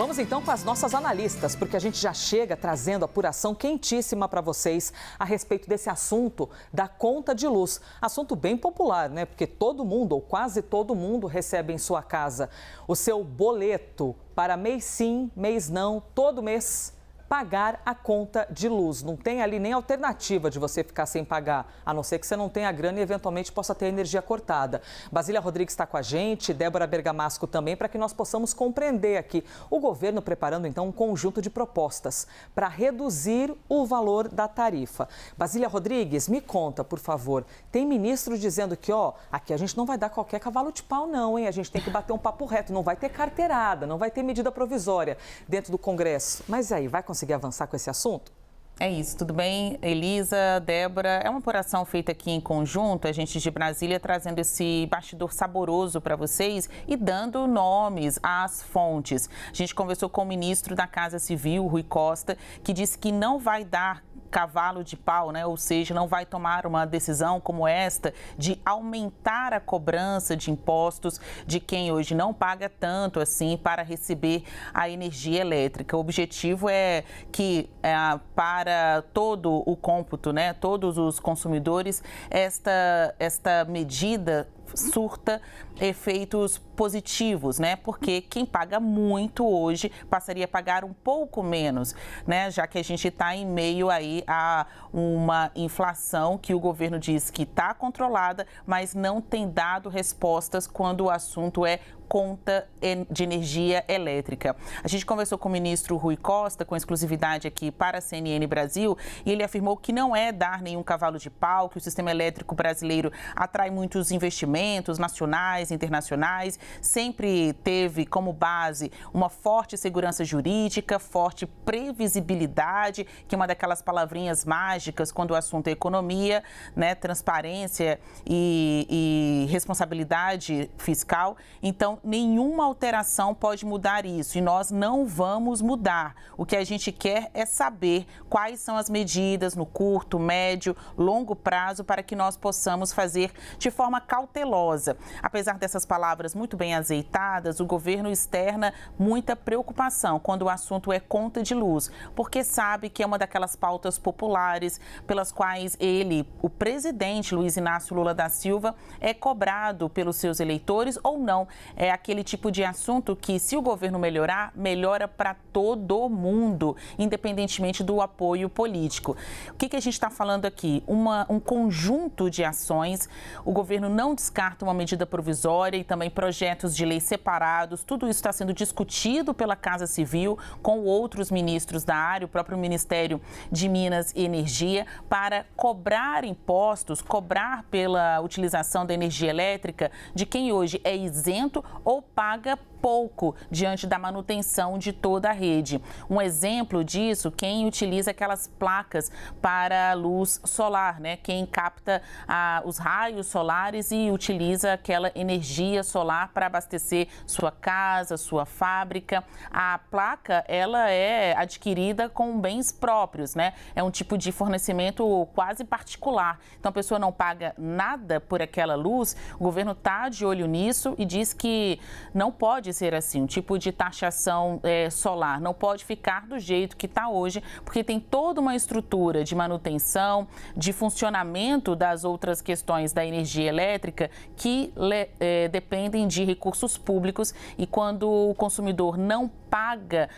Vamos então com as nossas analistas, porque a gente já chega trazendo apuração quentíssima para vocês a respeito desse assunto da conta de luz. Assunto bem popular, né? Porque todo mundo, ou quase todo mundo, recebe em sua casa o seu boleto para mês sim, mês não, todo mês pagar a conta de luz. Não tem ali nem alternativa de você ficar sem pagar, a não ser que você não tenha grana e eventualmente possa ter energia cortada. Basília Rodrigues está com a gente, Débora Bergamasco também, para que nós possamos compreender aqui o governo preparando então um conjunto de propostas para reduzir o valor da tarifa. Basília Rodrigues, me conta, por favor, tem ministro dizendo que, aqui a gente não vai dar qualquer cavalo de pau não, hein? A gente tem que bater um papo reto, não vai ter carteirada, não vai ter medida provisória dentro do Congresso. Mas aí, vai conseguir avançar com esse assunto? É isso, tudo bem, Elisa, Débora? É uma apuração feita aqui em conjunto, a gente de Brasília trazendo esse bastidor saboroso para vocês e dando nomes às fontes. A gente conversou com o ministro da Casa Civil, Rui Costa, que disse que não vai dar cavalo de pau, né? Ou seja, não vai tomar uma decisão como esta de aumentar a cobrança de impostos de quem hoje não paga tanto assim para receber a energia elétrica. O objetivo é que para todo o cômputo, né? Todos os consumidores, esta medida surta efeitos positivos, né? Porque quem paga muito hoje passaria a pagar um pouco menos, né? Já que a gente está em meio aí a uma inflação que o governo diz que está controlada, mas não tem dado respostas quando o assunto é conta de energia elétrica. A gente conversou com o ministro Rui Costa, com exclusividade aqui para a CNN Brasil, e ele afirmou que não é dar nenhum cavalo de pau, que o sistema elétrico brasileiro atrai muitos investimentos nacionais, internacionais, sempre teve como base uma forte segurança jurídica, forte previsibilidade, que é uma daquelas palavrinhas mágicas quando o assunto é economia, né, transparência e responsabilidade fiscal. Então, nenhuma alteração pode mudar isso e nós não vamos mudar. O que a gente quer é saber quais são as medidas no curto, médio, longo prazo para que nós possamos fazer de forma cautelosa. Apesar dessas palavras muito bem azeitadas, o governo externa muita preocupação quando o assunto é conta de luz, porque sabe que é uma daquelas pautas populares pelas quais ele, o presidente Luiz Inácio Lula da Silva, é cobrado pelos seus eleitores ou não. É aquele tipo de assunto que, se o governo melhorar, melhora para todo mundo, independentemente do apoio político. O que a gente está falando aqui? Um conjunto de ações. O governo não descarta uma medida provisória e também projetos de lei separados. Tudo isso está sendo discutido pela Casa Civil com outros ministros da área, o próprio Ministério de Minas e Energia, para cobrar impostos, cobrar pela utilização da energia elétrica de quem hoje é isento ou paga pouco diante da manutenção de toda a rede. Um exemplo disso, quem utiliza aquelas placas para luz solar, né? Quem capta os raios solares e utiliza aquela energia solar para abastecer sua casa, sua fábrica. A placa, ela é adquirida com bens próprios, né? É um tipo de fornecimento quase particular. Então, a pessoa não paga nada por aquela luz. O governo está de olho nisso e diz que não pode ser assim, um tipo de taxação solar não pode ficar do jeito que está hoje, porque tem toda uma estrutura de manutenção, de funcionamento das outras questões da energia elétrica que dependem de recursos públicos, e quando o consumidor não paga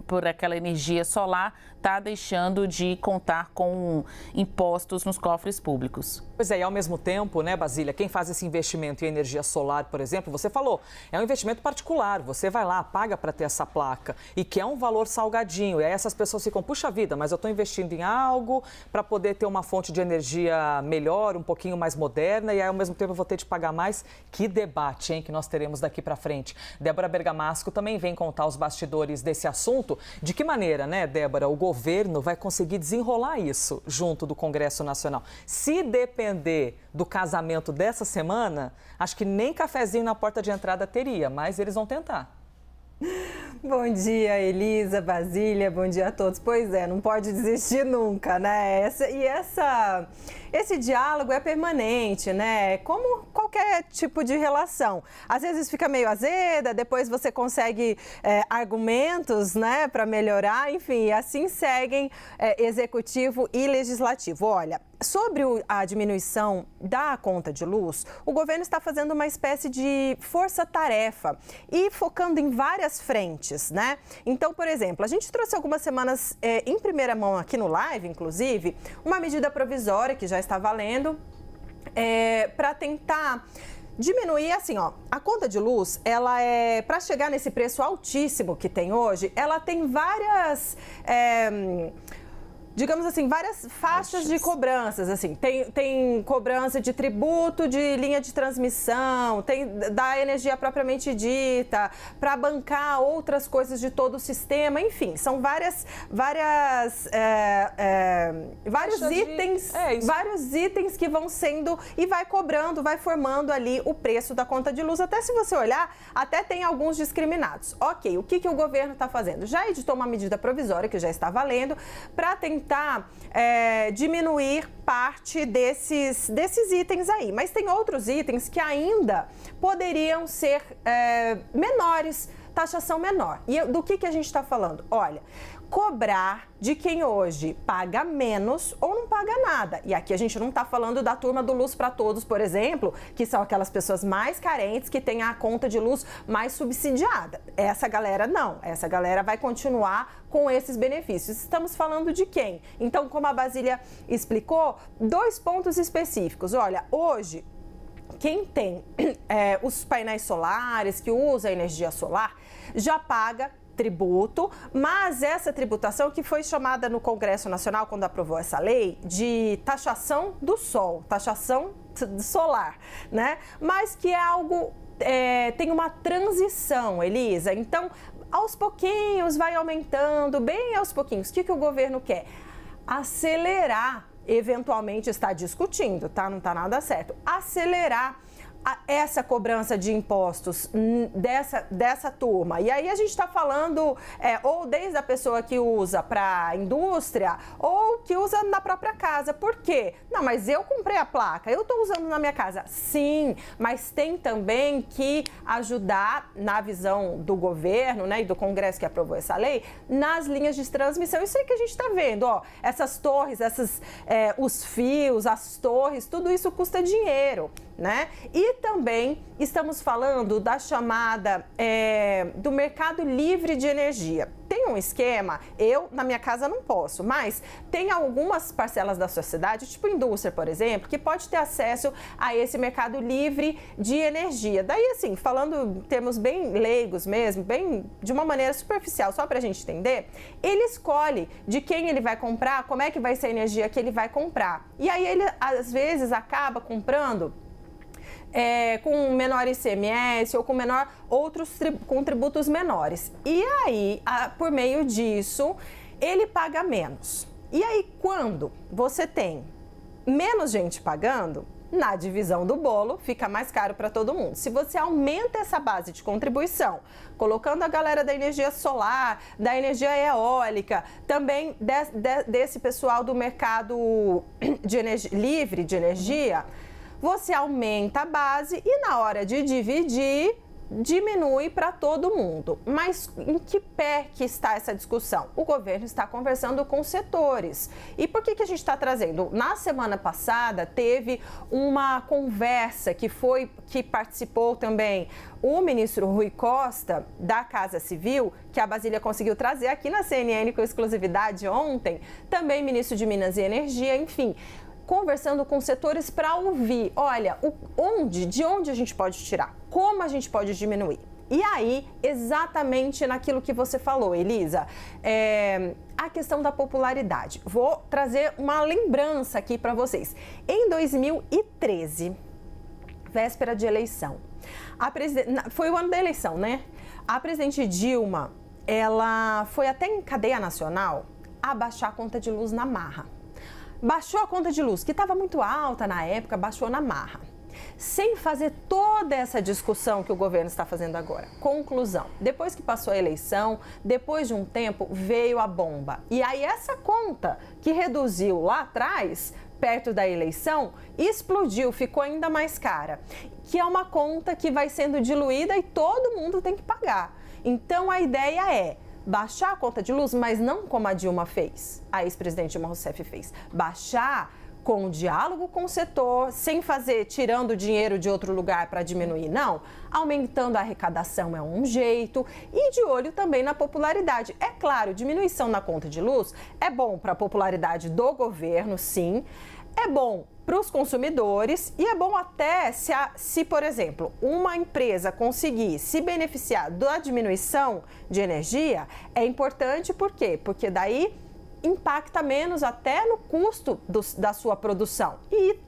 por aquela energia solar, está deixando de contar com impostos nos cofres públicos. Pois é, e ao mesmo tempo, né, Basília, quem faz esse investimento em energia solar, por exemplo, você falou, é um investimento particular, você vai lá, paga para ter essa placa e quer um valor salgadinho, e aí essas pessoas ficam, puxa vida, mas eu estou investindo em algo para poder ter uma fonte de energia melhor, um pouquinho mais moderna, e aí ao mesmo tempo eu vou ter de pagar mais. Que debate, hein, que nós teremos daqui para frente. Débora Bergamasco também vem contar os bastidores desse assunto. De que maneira, né, Débora, o governo vai conseguir desenrolar isso junto do Congresso Nacional? Se depender do casamento dessa semana, acho que nem cafezinho na porta de entrada teria, mas eles vão tentar. Bom dia, Elisa, Basília, bom dia a todos. Pois é, não pode desistir nunca, né? Esse diálogo é permanente, né? Como qualquer tipo de relação. Às vezes fica meio azeda, depois você consegue argumentos, né, para melhorar, enfim, assim seguem executivo e legislativo. Olha, sobre a diminuição da conta de luz, o governo está fazendo uma espécie de força-tarefa e focando em várias frentes, né? Então, por exemplo, a gente trouxe algumas semanas em primeira mão aqui no Live, inclusive, uma medida provisória que já está valendo para tentar diminuir, assim, ó, a conta de luz, ela para chegar nesse preço altíssimo que tem hoje, ela tem várias digamos assim, várias faixas de cobranças, assim, tem cobrança de tributo de linha de transmissão, tem da energia propriamente dita, para bancar outras coisas de todo o sistema, enfim, são vários itens que vão sendo e vai cobrando, vai formando ali o preço da conta de luz. Até se você olhar, até tem alguns discriminados. Ok, o que o governo está fazendo? Já editou uma medida provisória que já está valendo para tentar diminuir parte desses itens aí. Mas tem outros itens que ainda poderiam ser menores, taxação menor. E do que a gente está falando? Olha, cobrar de quem hoje paga menos ou não paga nada. E aqui a gente não está falando da turma do Luz para Todos, por exemplo, que são aquelas pessoas mais carentes que têm a conta de luz mais subsidiada. Essa galera não. Essa galera vai continuar com esses benefícios. Estamos falando de quem? Então, como a Basília explicou, 2 pontos específicos. Olha, hoje, quem tem os painéis solares, que usa energia solar, já paga tributo, mas essa tributação que foi chamada no Congresso Nacional, quando aprovou essa lei, de taxação do sol, taxação solar, né? Mas que é algo, tem uma transição, Elisa. Então, aos pouquinhos, vai aumentando, bem aos pouquinhos. O que o governo quer? Acelerar, eventualmente está discutindo, tá? Não está nada certo. Acelerar essa cobrança de impostos dessa turma. E aí a gente está falando ou desde a pessoa que usa para a indústria ou que usa na própria casa. Por quê? Não, mas eu comprei a placa, eu estou usando na minha casa. Sim, mas tem também que ajudar na visão do governo, né, e do Congresso que aprovou essa lei, nas linhas de transmissão. Isso aí que a gente está vendo, ó, essas torres, os fios, as torres, tudo isso custa dinheiro, né? E também estamos falando da chamada do mercado livre de energia. Tem um esquema, eu na minha casa não posso, mas tem algumas parcelas da sociedade, tipo indústria, por exemplo, que pode ter acesso a esse mercado livre de energia. Daí, assim, falando em termos bem leigos mesmo, bem de uma maneira superficial, só para a gente entender, ele escolhe de quem ele vai comprar, como é que vai ser a energia que ele vai comprar. E aí ele, às vezes, acaba comprando com menor ICMS ou com com tributos menores. E aí, por meio disso, ele paga menos. E aí, quando você tem menos gente pagando, na divisão do bolo, fica mais caro para todo mundo. Se você aumenta essa base de contribuição, colocando a galera da energia solar, da energia eólica, também desse pessoal do mercado livre de energia, você aumenta a base e na hora de dividir, diminui para todo mundo. Mas em que pé que está essa discussão? O governo está conversando com setores. E por que a gente está trazendo? Na semana passada, teve uma conversa que participou também o ministro Rui Costa, da Casa Civil, que a Basília conseguiu trazer aqui na CNN com exclusividade ontem, também ministro de Minas e Energia, enfim, conversando com setores para ouvir, olha, de onde a gente pode tirar, como a gente pode diminuir. E aí, exatamente naquilo que você falou, Elisa, a questão da popularidade. Vou trazer uma lembrança aqui para vocês. Em 2013, véspera de eleição, foi o ano da eleição, né? A presidente Dilma, ela foi até em cadeia nacional abaixar a conta de luz na marra. Baixou a conta de luz, que estava muito alta na época, baixou na marra. sem fazer toda essa discussão que o governo está fazendo agora. Conclusão, depois que passou a eleição, depois de um tempo, veio a bomba. E aí essa conta que reduziu lá atrás, perto da eleição, explodiu, ficou ainda mais cara. Que é uma conta que vai sendo diluída e todo mundo tem que pagar. Então a ideia é baixar a conta de luz, mas não como a Dilma fez, a ex-presidente Dilma Rousseff fez. Baixar com o diálogo com o setor, sem fazer, tirando dinheiro de outro lugar para diminuir, não. Aumentando a arrecadação é um jeito e de olho também na popularidade. É claro, diminuição na conta de luz é bom para a popularidade do governo, sim. É bom para os consumidores e é bom até se, por exemplo, uma empresa conseguir se beneficiar da diminuição de energia, é importante por quê? Porque daí impacta menos até no custo da sua produção e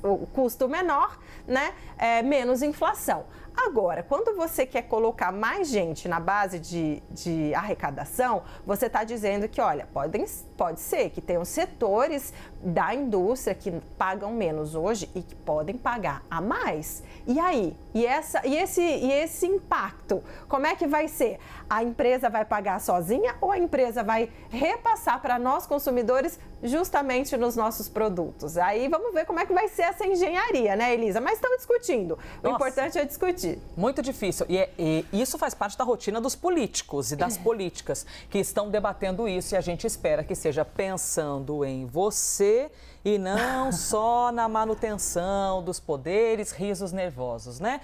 o custo menor, né, menos inflação. Agora, quando você quer colocar mais gente na base de arrecadação, você está dizendo que, olha, pode ser que tenham setores da indústria que pagam menos hoje e que podem pagar a mais. E aí? E esse impacto, como é que vai ser? A empresa vai pagar sozinha ou a empresa vai repassar para nós consumidores justamente nos nossos produtos? Aí vamos ver como é que vai ser essa engenharia, né, Elisa? Mas estamos discutindo. O importante é discutir. Muito difícil. E isso faz parte da rotina dos políticos e das políticas que estão debatendo isso. E a gente espera que seja pensando em você e não só na manutenção dos poderes, risos nervosos, né?